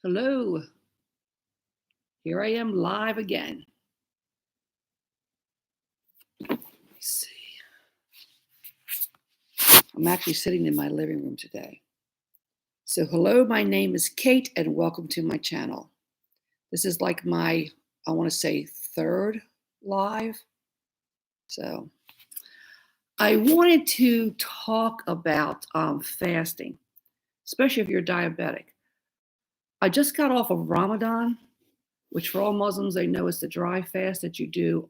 Hello, here I am live again. Let me see. I'm actually sitting in my living room today. So, hello, my name is Kate, and welcome to my channel. This is like my, I want to say, third live. So, I wanted to talk about fasting, especially if you're diabetic. I just got off of Ramadan, which for all Muslims, they know it's the dry fast that you do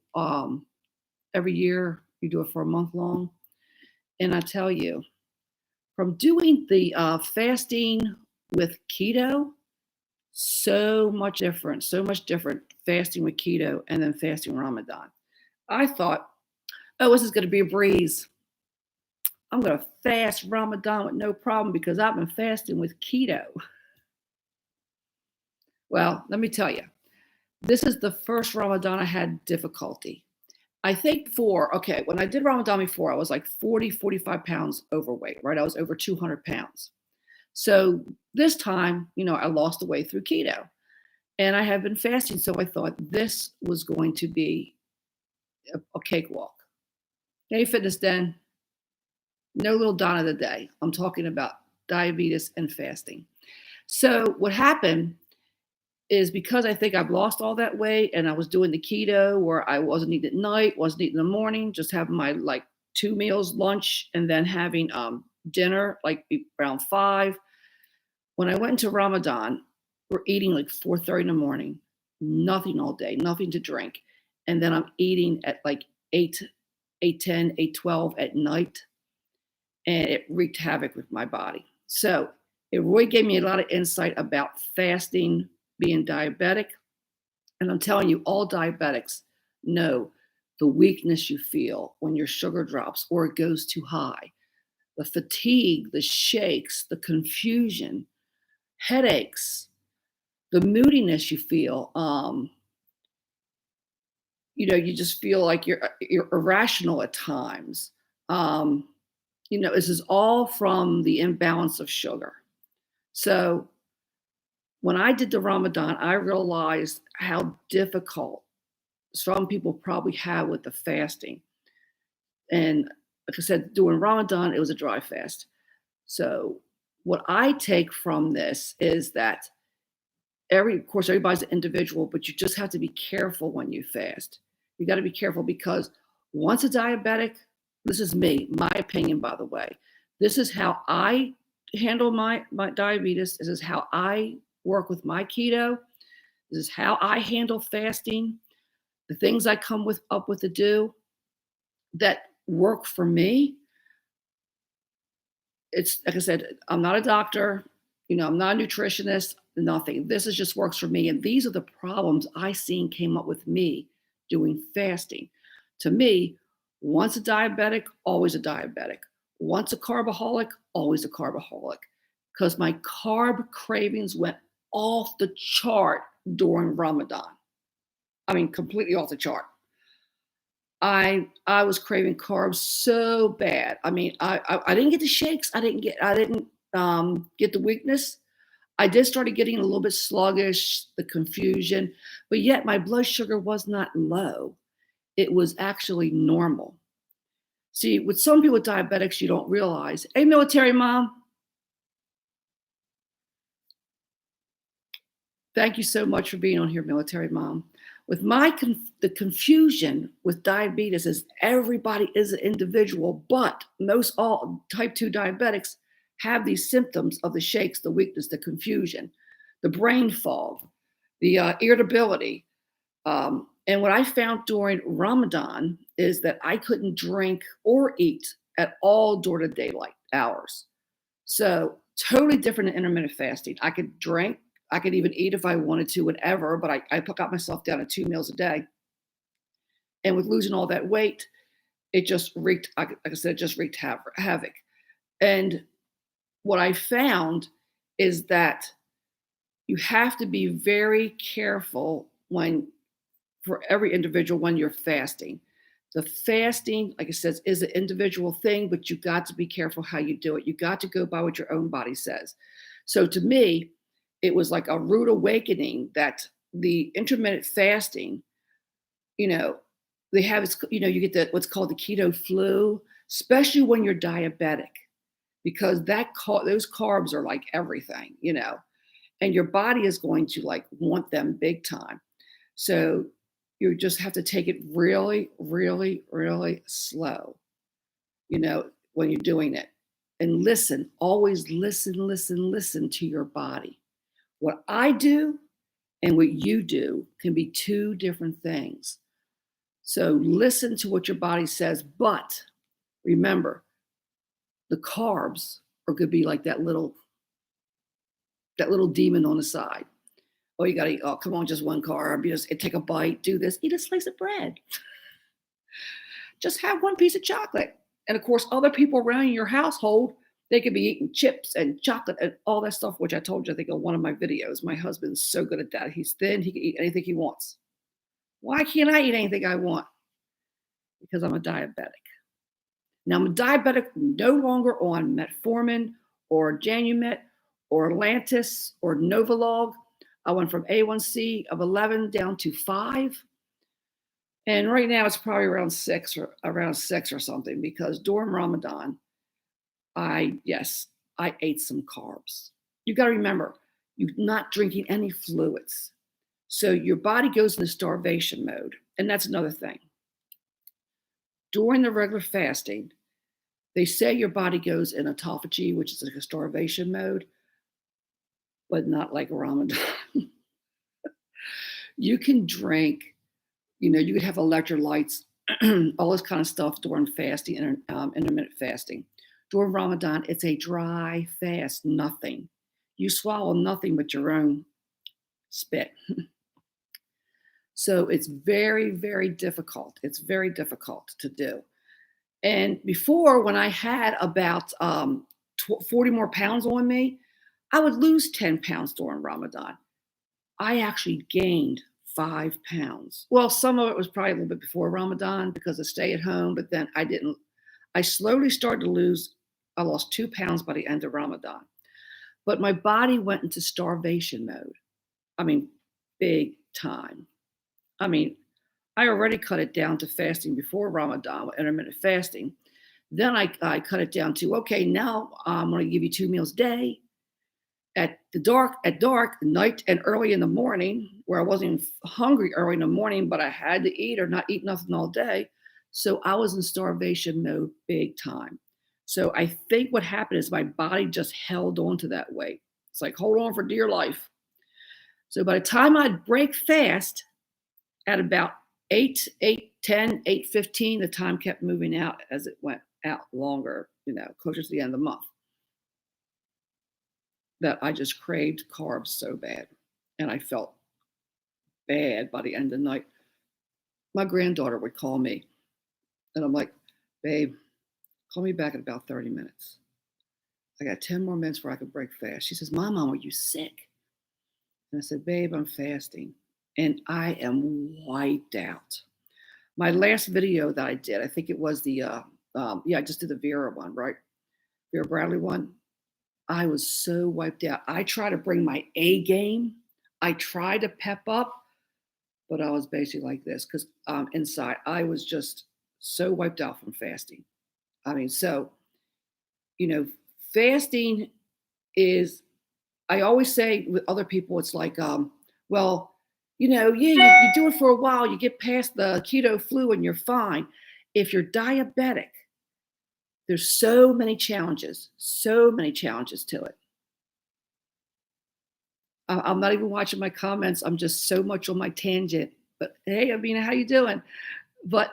every year. You do it for a month long. And I tell you, from doing the fasting with keto, so much different fasting with keto and then fasting Ramadan. I thought, oh, this is going to be a breeze. I'm going to fast Ramadan with no problem because I've been fasting with keto. Well, let me tell you, this is the first Ramadan I had difficulty. I think when I did Ramadan before, I was like 40, 45 pounds overweight, right? I was over 200 pounds. So this time, I lost the weight through keto and I have been fasting. So I thought this was going to be a cakewalk. Hey, Fitness Den, no little Donna of the day. I'm talking about diabetes and fasting. So what happened is because I think I've lost all that weight and I was doing the keto where I wasn't eating at night, wasn't eating in the morning, just having my like 2 meals, lunch, and then having dinner like around 5. When I went into Ramadan, we're eating like 4:30 in the morning, nothing all day, nothing to drink. And then I'm eating at like 8, 8:10, 8:12 at night. And it wreaked havoc with my body. So it really gave me a lot of insight about fasting, being diabetic. And I'm telling you, all diabetics know the weakness you feel when your sugar drops or it goes too high, the fatigue, the shakes, the confusion, headaches, the moodiness you feel. You just feel like you're irrational at times. This is all from the imbalance of sugar. So when I did the Ramadan, I realized how difficult some people probably have with the fasting. And like I said, during Ramadan, it was a dry fast. So what I take from this is that of course, everybody's an individual, but you just have to be careful when you fast. You got to be careful because once a diabetic, this is me, my opinion, by the way, this is how I handle my diabetes. This is how I work with my keto. This is how I handle fasting. The things I come up with to do that work for me. It's like I said, I'm not a doctor, I'm not a nutritionist, nothing. This is just works for me. And these are the problems I seen came up with me doing fasting. To me, once a diabetic, always a diabetic. Once a carbaholic, always a carbaholic. Because my carb cravings went off the chart during Ramadan. I mean, completely off the chart. I was craving carbs so bad. I mean, I didn't get the shakes. I didn't get the weakness. I did started getting a little bit sluggish, the confusion, but yet my blood sugar was not low. It was actually normal. See, with some people with diabetics, you don't realize. Hey, military mom. Thank you so much for being on here, military mom. With the confusion with diabetes is everybody is an individual, but most all type 2 diabetics have these symptoms of the shakes, the weakness, the confusion, the brain fog, the irritability. And what I found during Ramadan is that I couldn't drink or eat at all during the daylight hours. So totally different than intermittent fasting. I could drink, I could even eat if I wanted to, whatever, but I got myself down to 2 meals a day. And with losing all that weight, it just wreaked, like I said, it just wreaked havoc. And what I found is that you have to be very careful for every individual when you're fasting. The fasting, like I said, is an individual thing, but you got to be careful how you do it. You got to go by what your own body says. So to me, it was like a rude awakening that the intermittent fasting, you know, they have, you get what's called the keto flu, especially when you're diabetic, because those carbs are like everything, and your body is going to like want them big time. So you just have to take it really, really, really slow, when you're doing it. And listen, always listen, listen, listen to your body. What I do and what you do can be two different things. So listen to what your body says, but remember, the carbs are going to be like that little demon on the side. Oh, you got to eat. Oh, come on, just one carb. Just take a bite. Do this. Eat a slice of bread. Just have one piece of chocolate. And of course, other people around your household, they could be eating chips and chocolate and all that stuff, which I told you, I think, on one of my videos. My husband's so good at that. He's thin. He can eat anything he wants. Why can't I eat anything I want? Because I'm a diabetic. Now, I'm a diabetic no longer on metformin or Janumet or Lantus or Novolog. I went from A1C of 11 down to 5. And right now it's probably around 6 or something, because during Ramadan, I ate some carbs. You got to remember, you're not drinking any fluids. So your body goes into starvation mode. And that's another thing. During the regular fasting, they say your body goes in autophagy, which is like a starvation mode, but not like Ramadan. You can drink, you could have electrolytes, all this kind of stuff during fasting and intermittent fasting. During Ramadan, it's a dry fast, nothing. You swallow nothing but your own spit. So it's very, very difficult. It's very difficult to do. And before, when I had about 40 more pounds on me, I would lose 10 pounds during Ramadan. I actually gained 5 pounds. Well, some of it was probably a little bit before Ramadan because of stay at home, but then I slowly started to lose. I lost 2 pounds by the end of Ramadan. But my body went into starvation mode. I mean, big time. I mean, I already cut it down to fasting before Ramadan with intermittent fasting. Then I cut it down to, okay, now I'm going to give you 2 meals a day at dark, night, and early in the morning, where I wasn't even hungry early in the morning, but I had to eat or not eat nothing all day. So I was in starvation mode big time. So I think what happened is my body just held on to that weight. It's like, hold on for dear life. So by the time I'd break fast at about 8:10, 8:15, the time kept moving out as it went out longer, closer to the end of the month, that I just craved carbs so bad. And I felt bad by the end of the night. My granddaughter would call me, and I'm like, babe, call me back in about 30 minutes. I got 10 more minutes where I could break fast. She says, Mom, are you sick? And I said, babe, I'm fasting. And I am wiped out. My last video that I did, I think it was I just did the Vera one, right? Vera Bradley one. I was so wiped out. I try to bring my A game. I try to pep up, but I was basically like this because inside I was just so wiped out from fasting. I mean, so, fasting is, I always say with other people, it's like, well, you do it for a while, you get past the keto flu and you're fine. If you're diabetic, there's so many challenges to it. I'm not even watching my comments. I'm just so much on my tangent. But hey, Amina, how you doing? But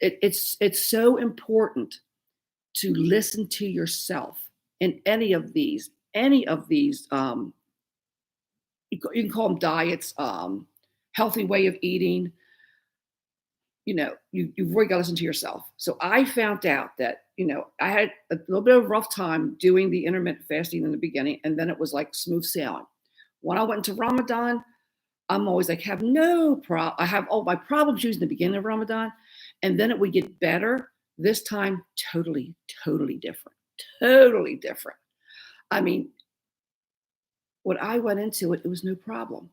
it's so important to listen to yourself in any of these, you can call them diets, healthy way of eating. You've really got to listen to yourself. So I found out that, I had a little bit of a rough time doing the intermittent fasting in the beginning, and then it was like smooth sailing. When I went into Ramadan, I'm always like, have no problem. I have all my problems usually in the beginning of Ramadan, and then it would get better. This time, totally, totally different. Totally different. I mean, When I went into it, it was no problem.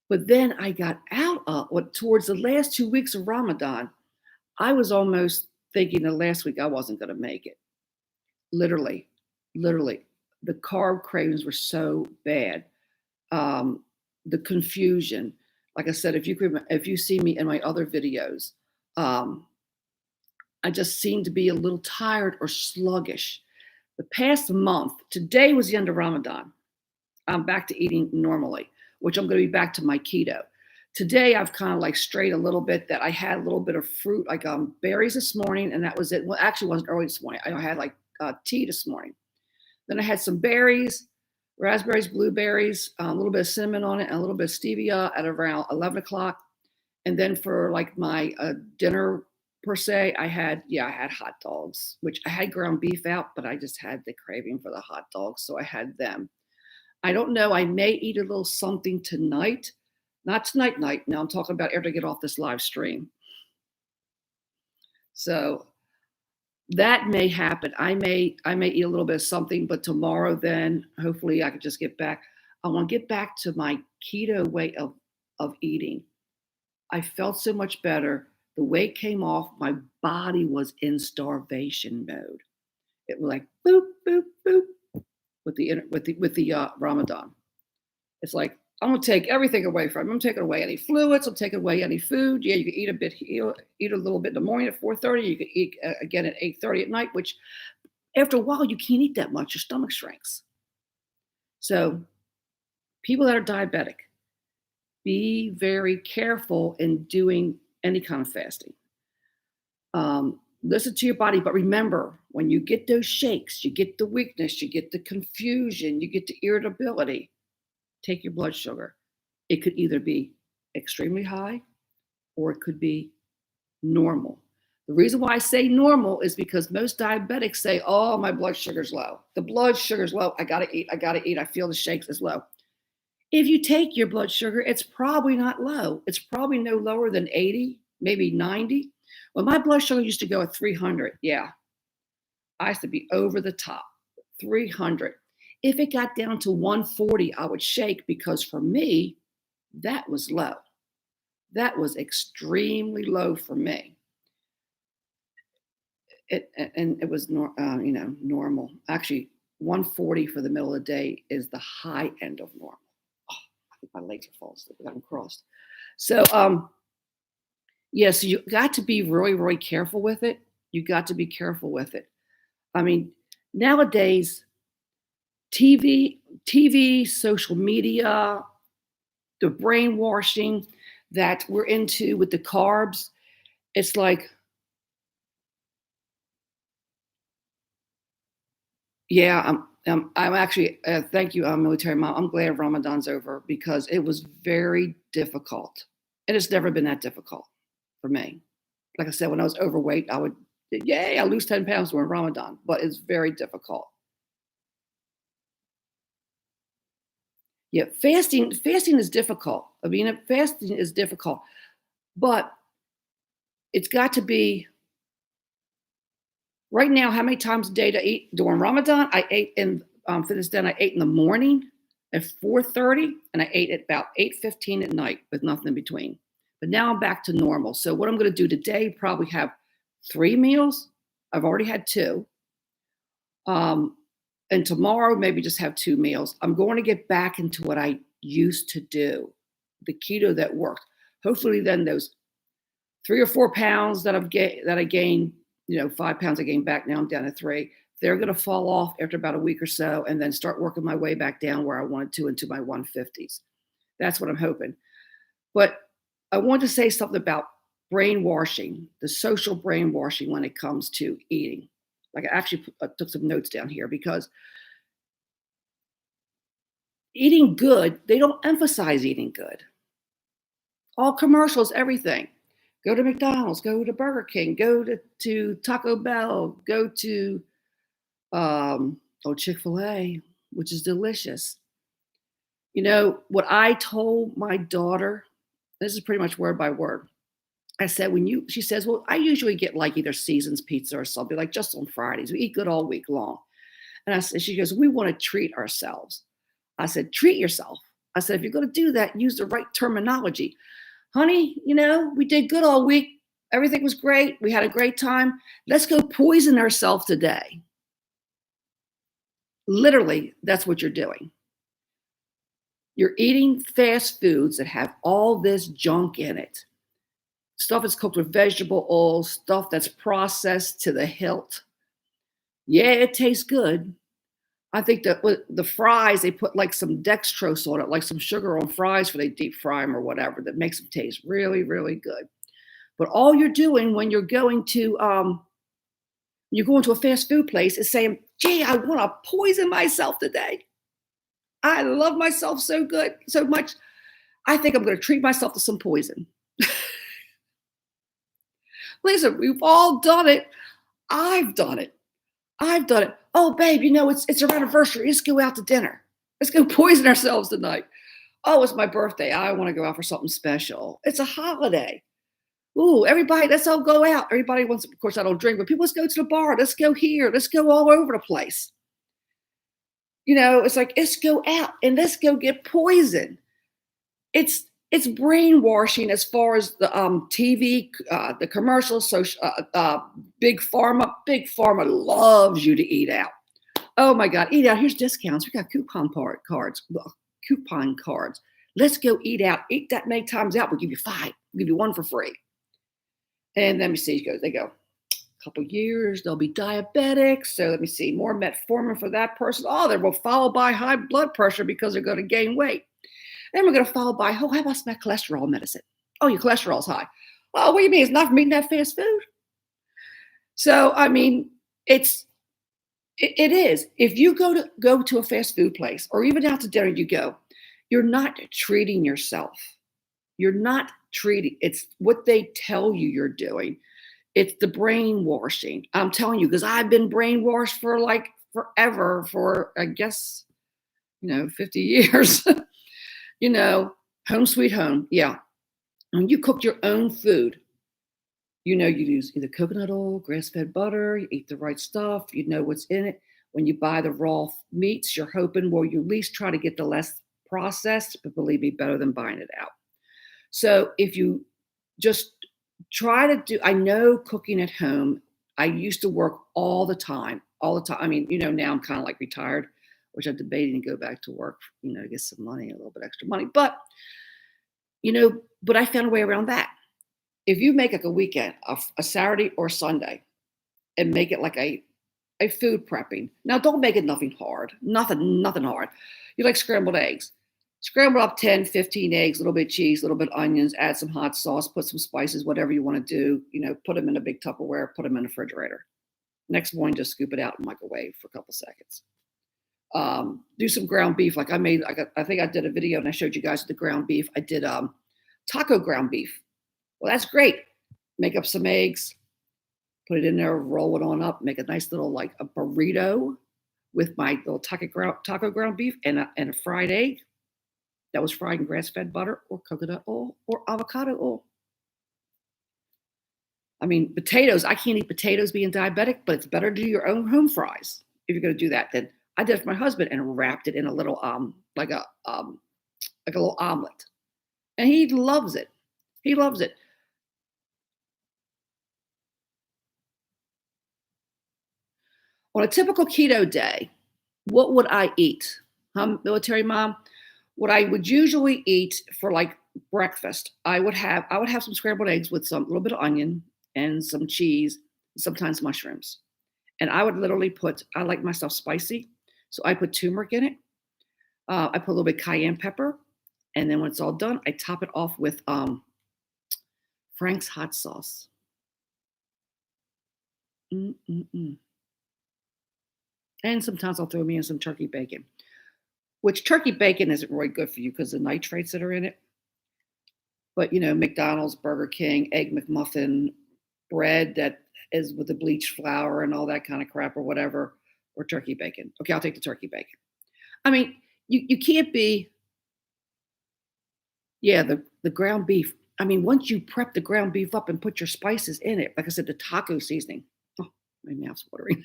But then I got out of what towards the last 2 weeks of Ramadan, I was almost thinking the last week I wasn't going to make it. Literally, literally, the carb cravings were so bad. The confusion. Like I said, if you see me in my other videos, um, I just seem to be a little tired or sluggish. The past month, today was the end of Ramadan. I'm back to eating normally, which I'm going to be back to my keto. Today, I've kind of like strayed a little bit that I had a little bit of fruit, like berries this morning, and that was it. Well, actually, it wasn't early this morning. I had like tea this morning. Then I had some berries, raspberries, blueberries, a little bit of cinnamon on it, and a little bit of stevia at around 11 o'clock. And then for like my dinner per se, I had hot dogs, which I had ground beef out, but I just had the craving for the hot dogs, so I had them. I don't know. I may eat a little something tonight. Not tonight, night. No, I'm talking about after I get off this live stream. So that may happen. I may eat a little bit of something, but tomorrow then hopefully I could just get back. I want to get back to my keto way of eating. I felt so much better. The weight came off. My body was in starvation mode. It was like boop boop boop with the Ramadan. It's like I'm gonna take everything away from you. I'm taking away any fluids. I'm taking away any food. Yeah, you can eat a bit, eat a little bit in the morning at 4:30. You can eat again at 8:30 at night. Which after a while you can't eat that much. Your stomach shrinks. So people that are diabetic, be very careful in doing any kind of fasting. Listen to your body, but remember when you get those shakes, you get the weakness, you get the confusion, you get the irritability. Take your blood sugar. It could either be extremely high or it could be normal. The reason why I say normal is because most diabetics say, oh, my blood sugar's low. The blood sugar's low. I got to eat. I got to eat. I feel the shakes is low. If you take your blood sugar, it's probably not low. It's probably no lower than 80, maybe 90. When my blood sugar used to go at 300, yeah, I used to be over the top, 300. If it got down to 140, I would shake because for me, that was low. That was extremely low for me. And it was normal. Actually, 140 for the middle of the day is the high end of normal. Oh, I think my legs are falling asleep. I got them crossed. So yes, you got to be really, really careful with it. You got to be careful with it. I mean, nowadays, TV, social media, the brainwashing that we're into with the carbs, it's like, yeah, I'm actually, thank you, military mom. I'm glad Ramadan's over because it was very difficult. And it's never been that difficult for me. Like I said, when I was overweight, I lose 10 pounds during Ramadan, but it's very difficult. Yeah, fasting is difficult. I mean, fasting is difficult, but it's got to be right now. How many times a day to eat during Ramadan? I ate in for this then I ate in the morning at 4:30, and I ate at about 8:15 at night with nothing in between. But now I'm back to normal. So what I'm going to do today, probably have 3 meals. I've already had two. And tomorrow, maybe just have 2 meals. I'm going to get back into what I used to do, the keto that worked. Hopefully, then those 3 or 4 pounds that I gained, 5 pounds I gained back. Now I'm down to 3. They're going to fall off after about a week or so, and then start working my way back down where I wanted to into my 150s. That's what I'm hoping. But I want to say something about brainwashing, the social brainwashing when it comes to eating. Like I actually took some notes down here because eating good, they don't emphasize eating good. All commercials, everything. Go to McDonald's, go to Burger King, go to Taco Bell, go to Chick-fil-A, which is delicious. What I told my daughter, this is pretty much word by word. I said, she says, well, I usually get like either Seasons pizza or something, like just on Fridays. We eat good all week long. And she goes, we want to treat ourselves. I said, treat yourself. I said, if you're going to do that, use the right terminology. Honey, we did good all week. Everything was great. We had a great time. Let's go poison ourselves today. Literally, that's what you're doing. You're eating fast foods that have all this junk in it. Stuff that's cooked with vegetable oil, stuff that's processed to the hilt. Yeah, it tastes good. I think that with the fries, they put like some dextrose on it, like some sugar on fries when they deep fry them or whatever, that makes them taste really, really good. But all you're doing when you're going to a fast food place is saying, gee, I want to poison myself today. I love myself so much. I think I'm going to treat myself to some poison. Listen, we've all done it. I've done it. Oh, babe, it's our anniversary. Let's go out to dinner. Let's go poison ourselves tonight. Oh, it's my birthday. I want to go out for something special. It's a holiday. Ooh, everybody, let's all go out. Everybody wants, of course, I don't drink, but people, let's go to the bar. Let's go here. Let's go all over the place. It's like, let's go out and let's go get poison. It's brainwashing as far as the TV, the commercials, big pharma. Big pharma loves you to eat out. Oh my God, eat out. Here's discounts. We got coupon cards. Let's go eat out. Eat that many times out. We'll give you 5. We'll give you 1 for free. And let me see. They go. Couple years, they'll be diabetic. So let me see, more metformin for that person. Oh, they will followed by high blood pressure because they're going to gain weight. Then we're going to follow by, how about some cholesterol medicine? Oh, your cholesterol's high. Well, what do you mean? It's not from eating that fast food. So, I mean, it is. If you go to a fast food place or even out to dinner, you're not treating yourself. You're not treating. It's what they tell you you're doing. It's the brainwashing. I'm telling you, because I've been brainwashed for like forever, for I guess, 50 years. Home sweet home. Yeah. When you cook your own food, you use either coconut oil, grass-fed butter, you eat the right stuff, you know what's in it. When you buy the raw meats, you're hoping, well, you at least try to get the less processed, but believe me, better than buying it out. So if you just try to do, I know cooking at home, I used to work all the time. I mean, now I'm kind of like retired, which I'm debating to go back to work, to get some money, a little bit extra money. But, but I found a way around that. If you make like a weekend, a Saturday or Sunday, and make it like a food prepping. Now, don't make it nothing hard. Nothing hard. You like scrambled eggs. Scramble up 10, 15 eggs, a little bit of cheese, a little bit of onions, add some hot sauce, put some spices, whatever you want to do, put them in a big Tupperware, put them in the refrigerator. Next morning, just scoop it out and microwave for a couple seconds. Do some ground beef. Like I think I did a video and I showed you guys the ground beef. I did taco ground beef. Well, that's great. Make up some eggs, put it in there, roll it on up, make a nice little like a burrito with my little taco ground beef and a fried egg that was fried in grass-fed butter or coconut oil or avocado oil. I mean, potatoes, I can't eat potatoes being diabetic, but it's better to do your own home fries if you're going to do that. Then I did it for my husband and wrapped it in a little like a little omelet. And he loves it. He loves it. On a typical keto day, what would I eat? Military mom, what I would usually eat for like breakfast, I would have some scrambled eggs with some little bit of onion and some cheese, sometimes mushrooms. And I would literally I like my stuff spicy, so I put turmeric in it. I put a little bit of cayenne pepper, and then when it's all done, I top it off with Frank's hot sauce. Mm-mm-mm. And sometimes I'll throw me in some turkey bacon, which turkey bacon isn't really good for you because the nitrates that are in it. But, McDonald's, Burger King, Egg McMuffin, bread that is with the bleached flour and all that kind of crap or whatever, or turkey bacon. Okay, I'll take the turkey bacon. I mean, you can't be, the ground beef. I mean, once you prep the ground beef up and put your spices in it, like I said, the taco seasoning. Oh, my mouth's watering.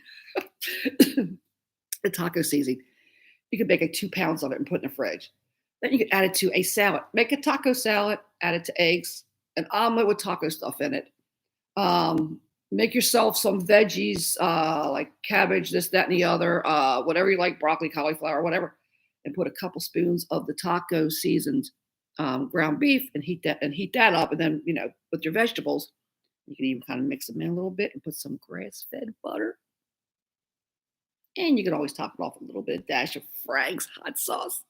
The taco seasoning. You could make like 2 pounds of it and put it in the fridge. Then you could add it to a salad. Make a taco salad, add it to eggs, an omelet with taco stuff in it. Make yourself some veggies, like cabbage, this, that, and the other, whatever you like, broccoli, cauliflower, whatever, and put a couple spoons of the taco seasoned ground beef and heat that up. And then, with your vegetables, you can even kind of mix them in a little bit and put some grass-fed butter. And you can always top it off with a little bit of dash of Frank's hot sauce.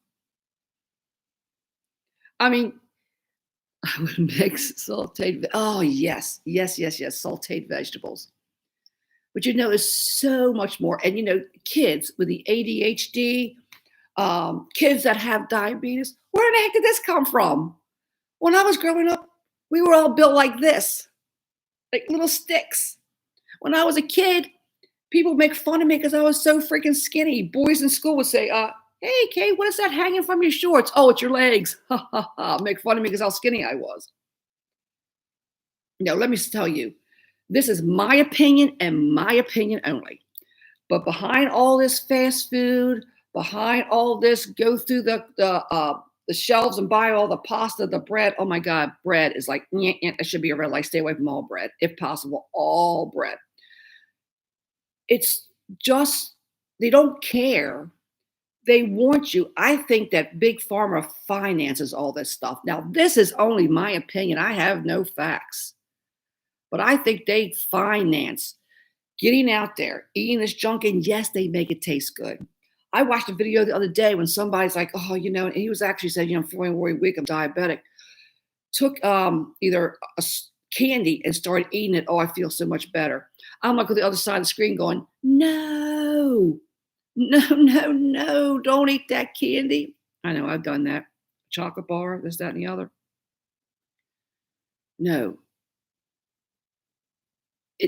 I mean, I would mix oh, yes, yes, yes, yes, sauteed vegetables. But there's so much more. And kids with the ADHD, kids that have diabetes, where the heck did this come from? When I was growing up, we were all built like this, like little sticks. When I was a kid, people would make fun of me because I was so freaking skinny. Boys in school would say, hey, Kate, what is that hanging from your shorts? Oh, it's your legs. Ha, ha, ha. Make fun of me because how skinny I was. Let me tell you, this is my opinion and my opinion only. But behind all this fast food, behind all this, go through the shelves and buy all the pasta, the bread. Oh my God, bread is like, it should be a red light. Stay away from all bread, if possible, all bread. It's just, they don't care. They want you. I think that Big Pharma finances all this stuff. Now, this is only my opinion. I have no facts. But I think they finance getting out there, eating this junk, and yes, they make it taste good. I watched a video the other day when somebody's like, oh, and he was actually saying, I'm feeling very weak, I'm diabetic. Took either a candy and started eating it. Oh, I feel so much better. I'm like on the other side of the screen going, no, don't eat that candy. I know, I've done that. Chocolate bar, this, that, and the other. No.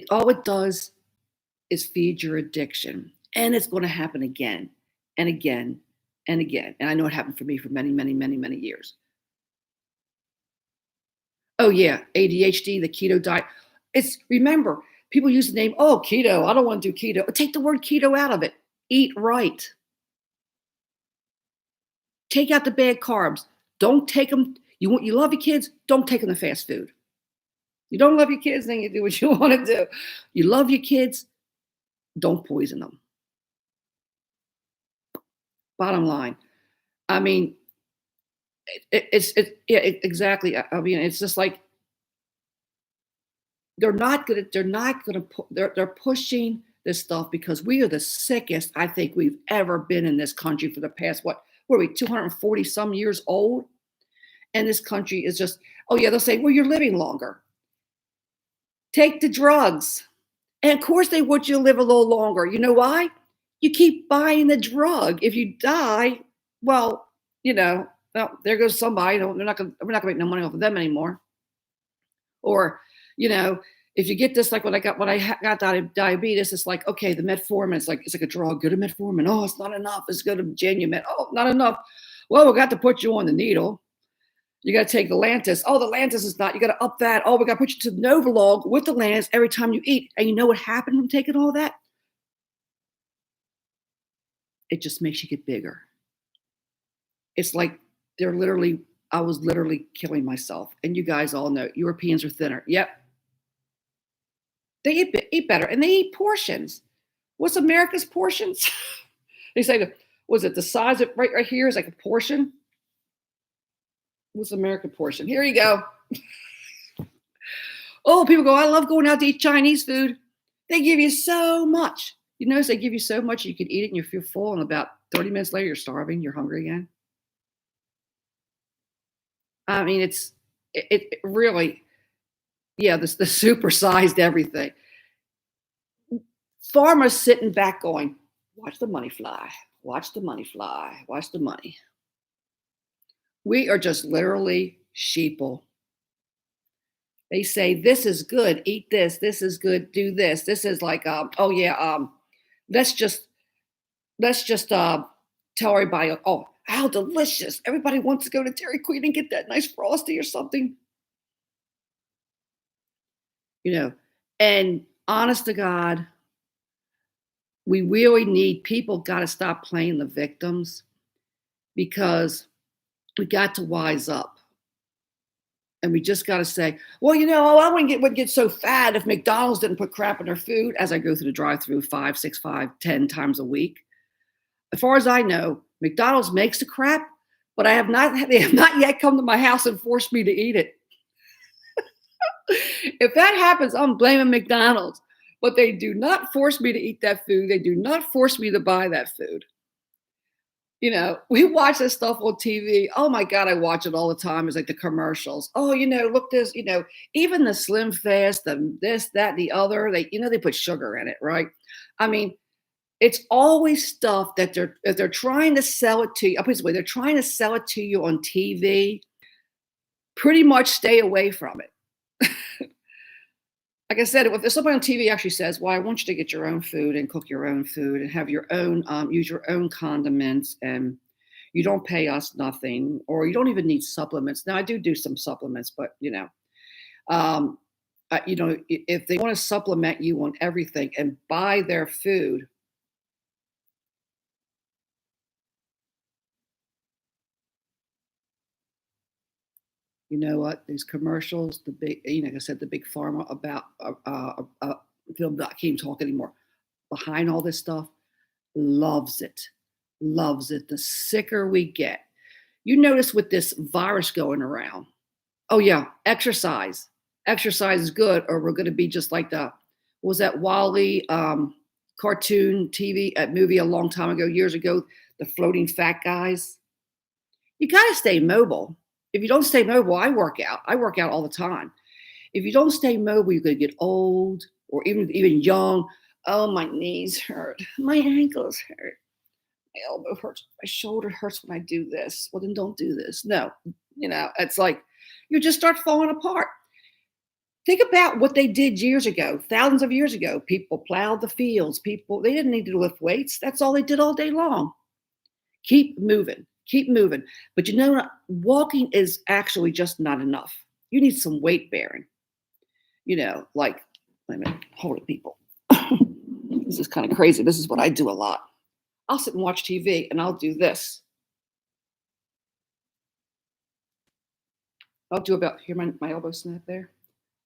All it does is feed your addiction. And it's going to happen again and again and again. And I know it happened for me for many, many, many, many years. Oh, yeah, ADHD, the keto diet. Remember, people use the name, oh, keto, I don't want to do keto. Take the word keto out of it. Eat right. Take out the bad carbs. Don't take them. You love your kids, don't take them to fast food. You don't love your kids, then you do what you want to do. You love your kids, don't poison them. Bottom line. I mean, exactly. I mean, it's just like they're pushing this stuff because we are the sickest I think we've ever been in this country for the past, what are we, 240 some years old? And this country is just, oh yeah, they'll say, well, you're living longer. Take the drugs. And of course they want you to live a little longer. You know why? You keep buying the drug. If you die, well, there goes somebody. We're not gonna make no money off of them anymore. Or, if you get this, like when I got diabetes, it's like, okay, the metformin, it's like a drug. Go to metformin. Oh, it's not enough. Let's go to Genumet. Oh, not enough. Well, we got to put you on the needle. You got to take the Lantus. Oh, the Lantus is not. You got to up that. Oh, we got to put you to Novolog with the Lantus every time you eat. And you know what happened from taking all that? It just makes you get bigger. It's like I was literally killing myself. And you guys all know Europeans are thinner. Yep. They eat better and they eat portions. What's America's portions? They say, was it the size of right here is like a portion? What's American portion? Here you go. Oh, people go, I love going out to eat Chinese food. They give you so much. You notice they give you so much you can eat it and you feel full, and about 30 minutes later, you're starving, you're hungry again. I mean, it really, yeah, the supersized everything. Farmers sitting back going, watch the money fly, watch the money fly, watch the money. We are just literally sheeple. They say, this is good, eat this is good, do this. This is like, let's just tell everybody, oh, how delicious. Everybody wants to go to Dairy Queen and get that nice Frosty or something. And honest to God, We really need people got to stop playing the victims because we got to wise up. And we just got to say, well, I wouldn't get so fat if McDonald's didn't put crap in their food as I go through the drive-through 5, 6, 5, 10 times a week. As far as I know, McDonald's makes the crap, but they have not yet come to my house and forced me to eat it. If that happens, I'm blaming McDonald's. But they do not force me to eat that food. They do not force me to buy that food. We watch this stuff on TV. Oh my God, I watch it all the time. It's like the commercials. Oh, look this, even the Slim Fast, the this, that, the other, they put sugar in it, right? I mean, it's always stuff that if they're trying to sell it to you. I'll put it this way, they're trying to sell it to you on TV. Pretty much stay away from it. Like I said, if somebody on TV actually says, well, I want you to get your own food and cook your own food and have your own, use your own condiments, and you don't pay us nothing, or you don't even need supplements. Now I do some supplements, but if they want to supplement you on everything and buy their food, you know what? These commercials, the big, like I said, the big pharma about, film that I can't even talk anymore. Behind all this stuff, loves it, loves it. The sicker we get. You notice with this virus going around. Oh yeah, exercise. Exercise is good, or we're going to be just like what was that Wally cartoon TV movie a long time ago, years ago, the floating fat guys. You got to stay mobile. If you don't stay mobile, I work out. I work out all the time. If you don't stay mobile, you're going to get old or even young. Oh, my knees hurt. My ankles hurt. My elbow hurts. My shoulder hurts when I do this. Well, then don't do this. No, it's like you just start falling apart. Think about what they did years ago, thousands of years ago. People plowed the fields. They didn't need to lift weights. That's all they did all day long. Keep moving. Keep moving. But walking is actually just not enough. You need some weight bearing. Like, wait a minute, hold it, people. This is kind of crazy. This is what I do a lot. I'll sit and watch TV and I'll do this. I'll do about, here, my elbow snap there.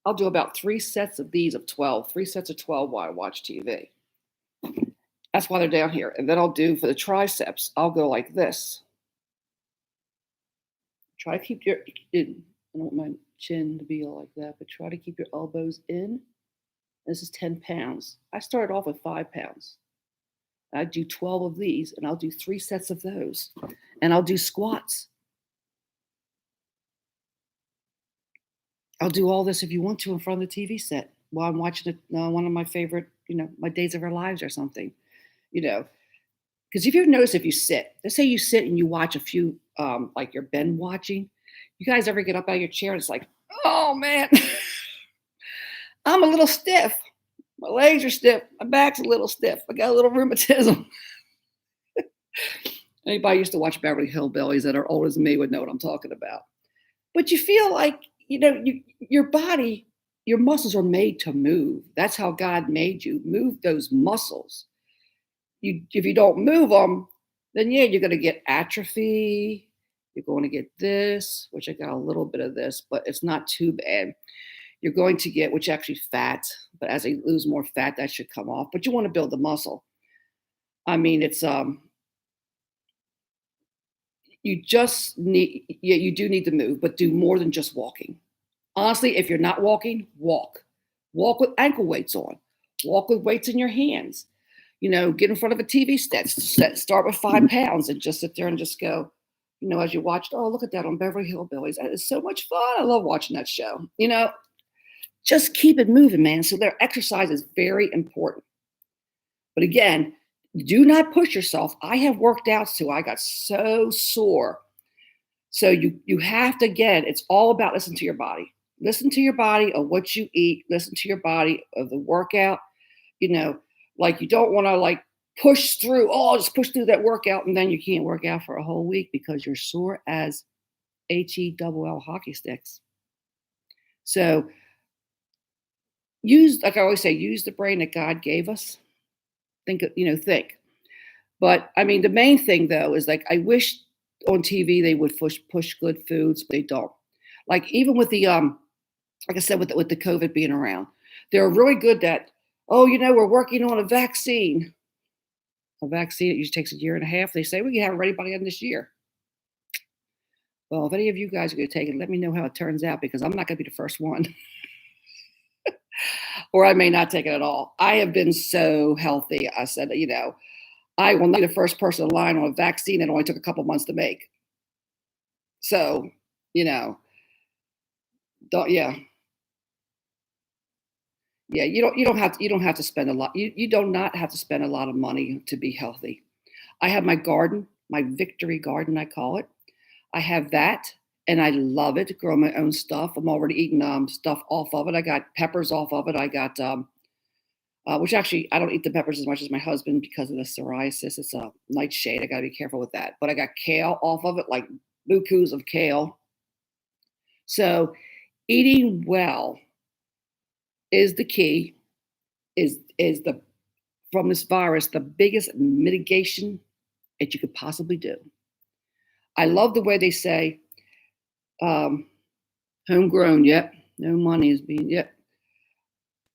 I'll do about 3 sets of these of 12, 3 sets of 12 while I watch TV. That's why they're down here. And then I'll do for the triceps, I'll go like this. Try to keep I don't want my chin to be all like that, but try to keep your elbows in. This is 10 pounds. I started off with 5 pounds. I do 12 of these, and I'll do 3 sets of those. And I'll do squats. I'll do all this if you want to in front of the TV set while I'm watching one of my favorite, my Days of Our Lives or something, Because if you notice, if you sit, let's say you sit and you watch a few, like you're binge watching, you guys ever get up out of your chair and it's like, oh man, I'm a little stiff. My legs are stiff. My back's a little stiff. I got a little rheumatism. Anybody used to watch Beverly Hillbillies that are older than me would know what I'm talking about. But you feel like, your body, your muscles are made to move. That's how God made you. Move those muscles. If you don't move them, then you're going to get atrophy. You're going to get this, which I got a little bit of this, but it's not too bad. You're going to get, which actually fat, but as I lose more fat, that should come off. But you want to build the muscle. I mean, it's you just need, you do need to move, but do more than just walking. Honestly, if you're not walking, walk. Walk with ankle weights on. Walk with weights in your hands. Get in front of a TV set. Start with 5 pounds and just sit there and just go, as you watched, oh, look at that on Beverly Hillbillies. That is so much fun. I love watching that show. Just keep it moving, man. So their exercise is very important. But again, do not push yourself. I have worked out too. I got so sore. So you have to, again, it's all about listening to your body. Listen to your body of what you eat. Listen to your body of the workout. Like you don't want to push through. Oh, I'll just push through that workout, and then you can't work out for a whole week because you're sore as HELL hockey sticks. So like I always say, use the brain that God gave us. Think. But I mean, the main thing though is like I wish on TV they would push good foods, but they don't. Like even with the like I said, with the COVID being around, they're really good that, oh, we're working on a vaccine. A vaccine that usually takes a year and a half. They say we can have it ready by the end of this year. Well, if any of you guys are going to take it, let me know how it turns out because I'm not going to be the first one, or I may not take it at all. I have been so healthy. I said, I will not be the first person in line on a vaccine that only took a couple months to make. So, you know, don't yeah. Yeah, you don't have to spend a lot. You do not have to spend a lot of money to be healthy. I have my garden, my victory garden, I call it. I have that and I love it. Grow my own stuff. I'm already eating stuff off of it. I got peppers off of it. I got which actually I don't eat the peppers as much as my husband because of the psoriasis. It's a nightshade. I got to be careful with that. But I got kale off of it, like bukus of kale. So eating well is the key. Is the from this virus the biggest mitigation that you could possibly do. I love the way they say homegrown. Yep, no money is being. Yep,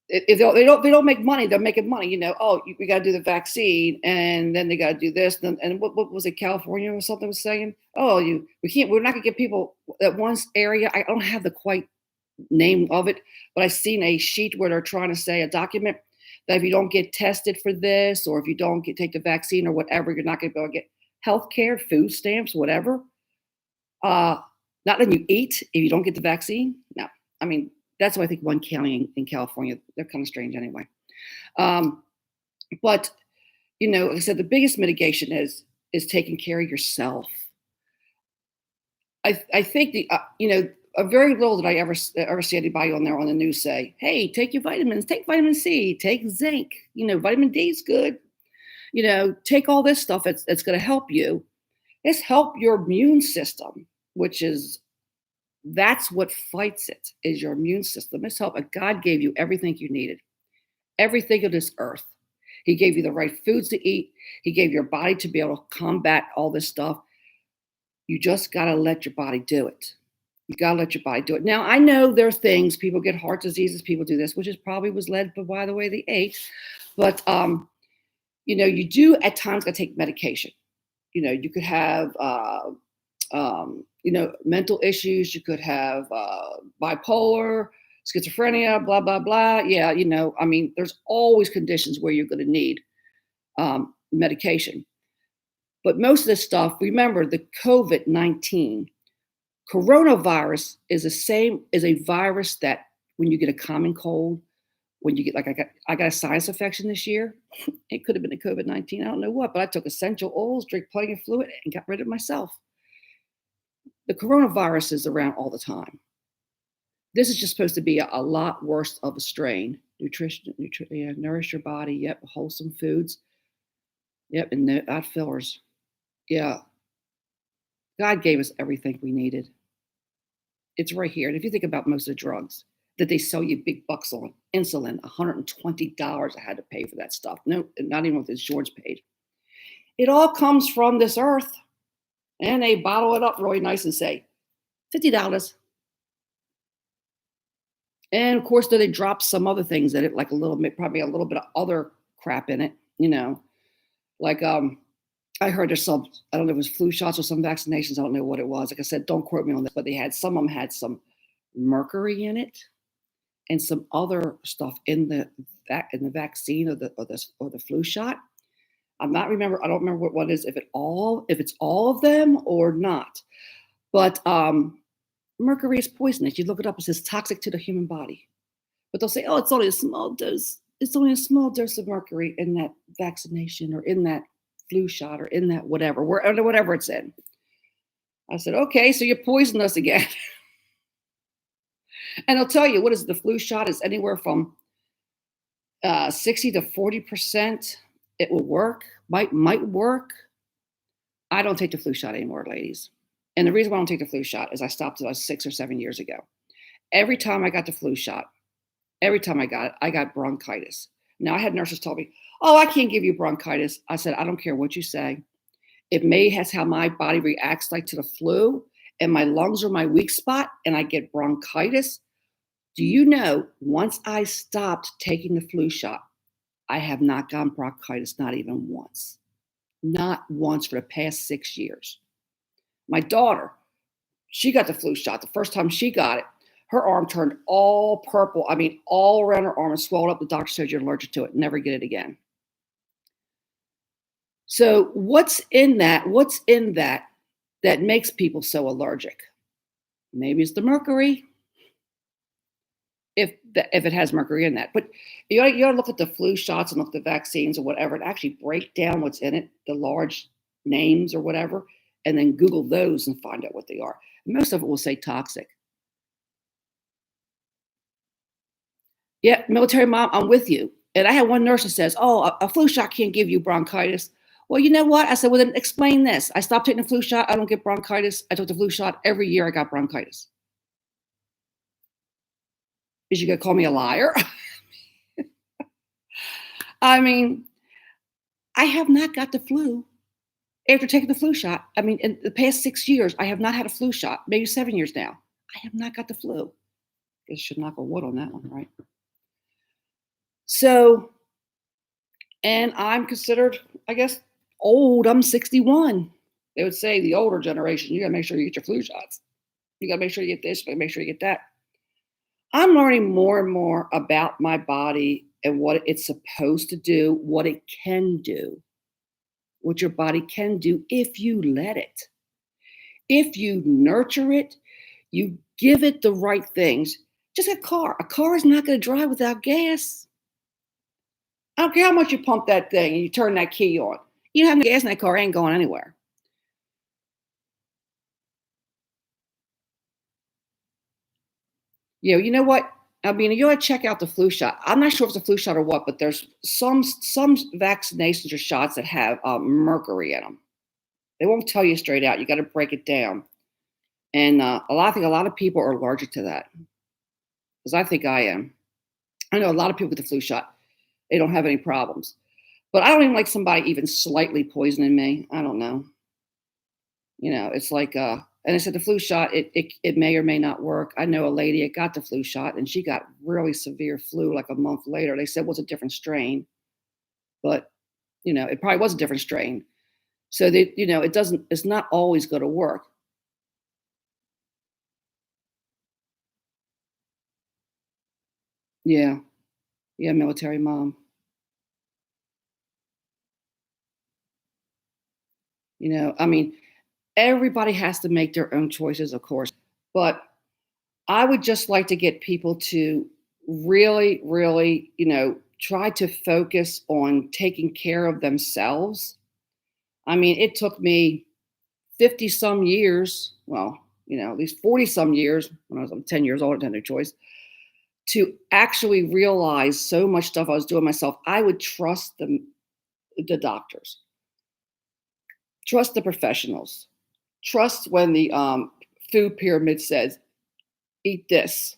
if they don't make money, they're making money. Oh, we got to do the vaccine, and then they got to do this. And what was it? California or something was saying. Oh, we can't. We're not gonna get people that one area. I don't have the quite name of it, but I've seen a sheet where they're trying to say a document that if you don't get tested for this, or if you don't take the vaccine or whatever, you're not going to be able to get health care, food stamps, whatever. Not letting you eat if you don't get the vaccine. No, I mean that's why I think one county in California, they're kind of strange anyway. But like I said, the biggest mitigation is taking care of yourself. I think a very little that I ever see anybody on there on the news say, "Hey, take your vitamins, take vitamin C, take zinc. Vitamin D is good. Take all this stuff. It's going to help you. It's help your immune system, which is that's what fights it is your immune system. It's help. God gave you everything you needed, everything of this earth. He gave you the right foods to eat. He gave your body to be able to combat all this stuff. You just got to let your body do it. You got to let your body do it. Now, I know there's things, people get heart diseases, people do this, which is probably was led by the way they ate. But, you do at times got to take medication. You could have, mental issues. You could have bipolar, schizophrenia, blah, blah, blah. Yeah, there's always conditions where you're going to need medication. But most of this stuff, remember the COVID-19, coronavirus is the same as a virus that when you get a common cold, when you get I got a sinus infection this year. It could have been a COVID-19. I don't know what, but I took essential oils, drank plenty of fluid, and got rid of myself. The coronavirus is around all the time. This is just supposed to be a lot worse of a strain. Nutrition, nourish your body. Yep, wholesome foods. Yep, and not fillers. Yeah, God gave us everything we needed. It's right here. And if you think about most of the drugs that they sell you big bucks on, insulin, $120 I had to pay for that stuff. No, not even with insurance paid. It all comes from this earth. And they bottle it up really nice and say, $50. And of course, then they drop some other things in it, like probably a little bit of other crap in it, Like I heard there's some, I don't know if it was flu shots or some vaccinations. I don't know what it was. Like I said, don't quote me on this, but some of them had some mercury in it and some other stuff in the vaccine or the flu shot. I don't remember what it is, if it's all of them or not. But mercury is poisonous. You look it up, it says toxic to the human body. But they'll say, oh, it's only a small dose. It's only a small dose of mercury in that vaccination or in that flu shot or in that whatever it's in. I said, okay, so you poisoned us again. And I'll tell you, what is the flu shot is anywhere from 60 to 40%. It will work, might work. I don't take the flu shot anymore, ladies. And the reason why I don't take the flu shot is I stopped about 6 or 7 years ago. Every time I got the flu shot, every time I got it, I got bronchitis. Now, I had nurses tell me, Oh, I can't give you bronchitis. I said, I don't care what you say. It may has how my body reacts like to the flu, and my lungs are my weak spot, and I get bronchitis. Do you know, once I stopped taking the flu shot, I have not gotten bronchitis, not even once. Not once for the past 6 years. My daughter, she got the flu shot. The first time she got it, her arm turned all purple. I mean, all around her arm and swelled up. The doctor said you're allergic to it. Never get it again. So what's in that? What's in that that makes people so allergic? Maybe it's the mercury, if it has mercury in that. But you ought to look at the flu shots and look at the vaccines or whatever, and actually break down what's in it, the large names or whatever, and then Google those and find out what they are. Most of it will say toxic. Yeah, military mom, I'm with you. And I had one nurse that says, "Oh, a flu shot can't give you bronchitis." Well, you know what? I said, "Well, then explain this. I stopped taking the flu shot. I don't get bronchitis. I took the flu shot every year. I got bronchitis." Is you gonna call me a liar? I mean, I have not got the flu after taking the flu shot. I mean, in the past 6 years, I have not had a flu shot. Maybe 7 years now. I have not got the flu. I should knock on wood on that one, right? So, and I'm considered, I guess, old. I'm 61. They would say the older generation, you got to make sure you get your flu shots. You got to make sure you get this, you got to make sure you get that. I'm learning more and more about my body and what it's supposed to do, what it can do, what your body can do if you let it. If you nurture it, you give it the right things. Just a car. A car is not going to drive without gas. I don't care how much you pump that thing and you turn that key on. You don't have no gas in that car, it ain't going anywhere. You know what? I mean, you ought to check out the flu shot. I'm not sure if it's a flu shot or what, but there's some vaccinations or shots that have mercury in them. They won't tell you straight out. You got to break it down. And I think a lot of people are allergic to that, because I think I am. I know a lot of people with the flu shot, they don't have any problems. But I don't even like somebody even slightly poisoning me. I don't know. It's like, and I said the flu shot, it may or may not work. I know a lady that got the flu shot and she got really severe flu like a month later. They said it was a different strain, but it probably was a different strain. So it's not always going to work. Yeah. Yeah. Military mom. I mean, everybody has to make their own choices, of course, but I would just like to get people to really, really, try to focus on taking care of themselves. I mean, it took me 50 some years, well, at least 40 some years when I was 10 years old, I had no choice, to actually realize so much stuff I was doing myself. I would trust the doctors, trust the professionals, trust when the food pyramid says, eat this.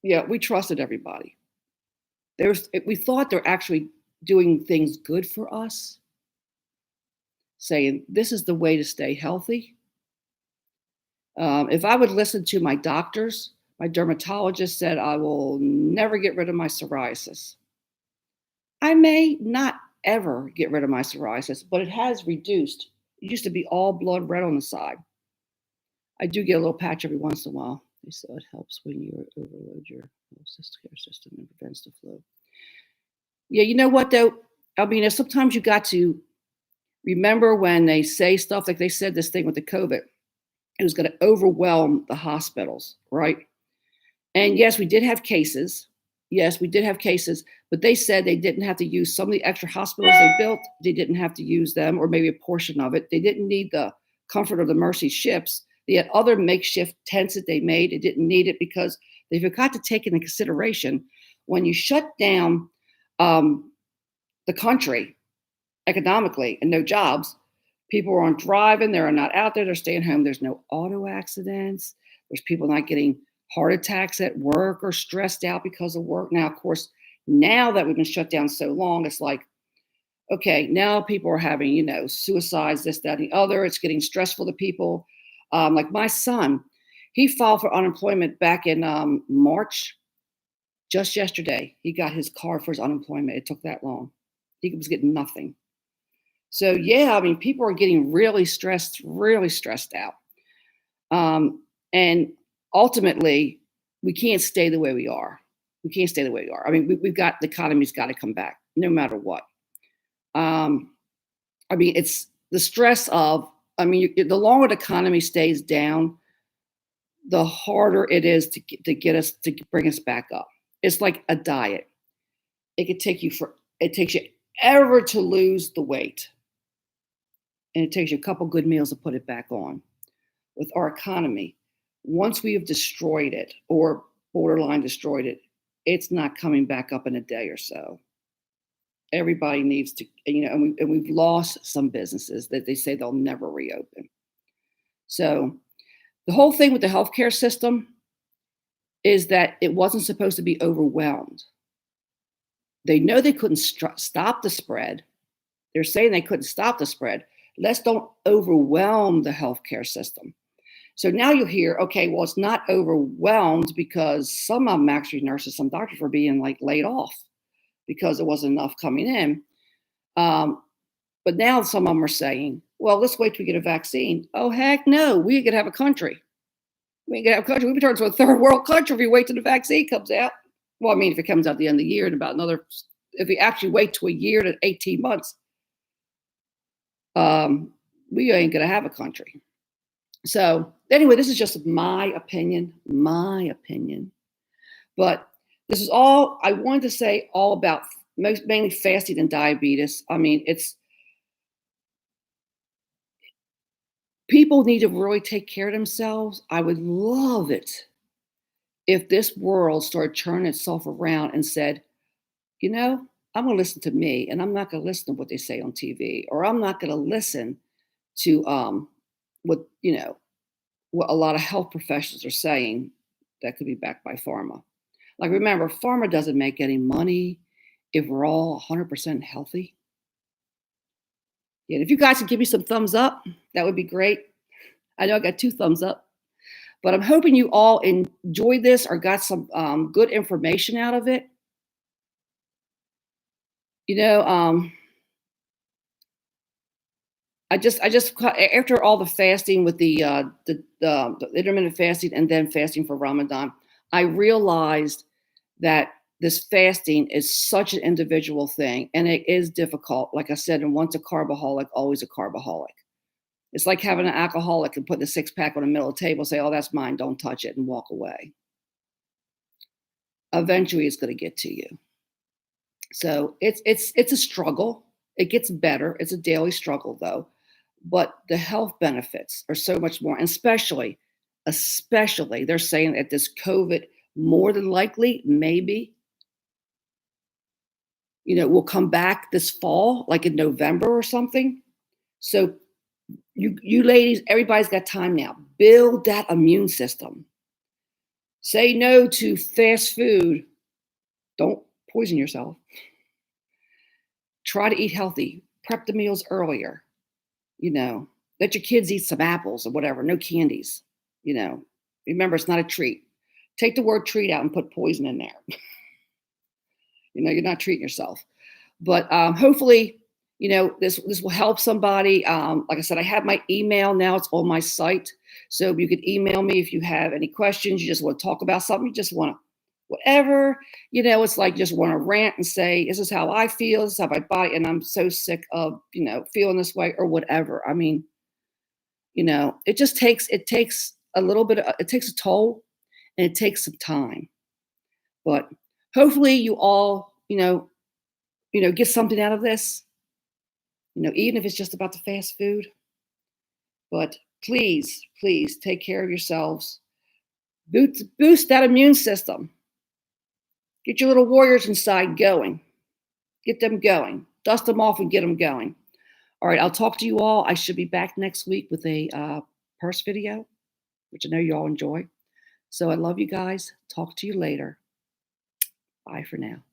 Yeah, we trusted everybody. We thought they're actually doing things good for us, saying this is the way to stay healthy. If I would listen to my doctors, my dermatologist said I will never get rid of my psoriasis. I may not ever get rid of my psoriasis, but it has reduced. It used to be all blood red on the side. I do get a little patch every once in a while. They said it helps when you overload your care system and prevents the flu. Yeah, you know what though? I mean, sometimes you got to remember when they say stuff like they said this thing with the COVID, it was going to overwhelm the hospitals, right? And yes, we did have cases. Yes, we did have cases, but they said they didn't have to use some of the extra hospitals they built. They didn't have to use them, or maybe a portion of it. They didn't need the comfort of the Mercy ships. They had other makeshift tents that they made. They didn't need it because they forgot to take into consideration when you shut down the country economically and no jobs, people aren't driving, they're not out there, they're staying home. There's no auto accidents. There's people not getting heart attacks at work or stressed out because of work. Now, of course, now that we've been shut down so long, it's like Okay, now people are having, suicides, this, that, and the other. It's getting stressful to people. Like my son, he filed for unemployment back in March. Just yesterday, he got his card for his unemployment. It took that long. He was getting nothing. So yeah, I mean, people are getting really stressed out. And ultimately, we can't stay the way we are. We can't stay the way we are. I mean, we've got the economy's got to come back no matter what. Um, I mean, it's the stress of. I mean, the longer the economy stays down, the harder it is to get us to bring us back up. It's like a diet. It takes you ever to lose the weight, and it takes you a couple good meals to put it back on. With our economy, once we have destroyed it or borderline destroyed it, it's not coming back up in a day or so. Everybody needs to, and we've lost some businesses that they say they'll never reopen. So the whole thing with the healthcare system is that it wasn't supposed to be overwhelmed. They know they couldn't stop the spread. They're saying they couldn't stop the spread. Let's don't overwhelm the healthcare system. So now you hear, okay, well, it's not overwhelmed because some of them actually nurses, some doctors were being like laid off because there wasn't enough coming in. But now some of them are saying, well, let's wait till we get a vaccine. Oh, heck no, we ain't gonna have a country. We ain't gonna have a country. We'll be turned into a third world country if we wait till the vaccine comes out. Well, I mean, if it comes out at the end of the year in about if we actually wait to a year to 18 months, we ain't gonna have a country. So anyway, this is just my opinion. But this is all I wanted to say all about mainly fasting and diabetes. I mean, people need to really take care of themselves. I would love it if this world started turning itself around and said, I'm going to listen to me and I'm not going to listen to what they say on TV, or I'm not going to listen to what, what a lot of health professionals are saying that could be backed by pharma. Like, remember, pharma doesn't make any money if we're all 100% healthy. Yeah, if you guys could give me some thumbs up, that would be great. I know I got 2 thumbs up, but I'm hoping you all enjoyed this or got some good information out of it. I just after all the fasting with the intermittent fasting and then fasting for Ramadan, I realized that this fasting is such an individual thing, and it is difficult. Like I said, and once a carbaholic, always a carbaholic. It's like having an alcoholic and putting a 6-pack on the middle of the table, say, "Oh, that's mine, don't touch it," and walk away. Eventually, it's going to get to you. So it's a struggle. It gets better. It's a daily struggle, though. But the health benefits are so much more, and especially they're saying that this COVID more than likely, maybe, will come back this fall, like in November or something. So you ladies, everybody's got time now. Build that immune system. Say no to fast food. Don't poison yourself. Try to eat healthy. Prep the meals earlier. Let your kids eat some apples or whatever. No candies. Remember, it's not a treat. Take the word treat out and put poison in there. You're not treating yourself. But hopefully, this will help somebody. Like I said, I have my email now. It's on my site. So you can email me if you have any questions. You just want to talk about something. You just want to, whatever. It's like you just want to rant and say, this is how I feel. This is how my body, and I'm so sick of, feeling this way or whatever. I mean, it takes a little bit, it takes a toll, and it takes some time. But hopefully you all, get something out of this, even if it's just about the fast food. But please take care of yourselves. Boost that immune system. Get your little warriors inside going. Get them going. Dust them off and get them going. All right, I'll talk to you all. I should be back next week with a purse video, which I know you all enjoy. So I love you guys. Talk to you later. Bye for now.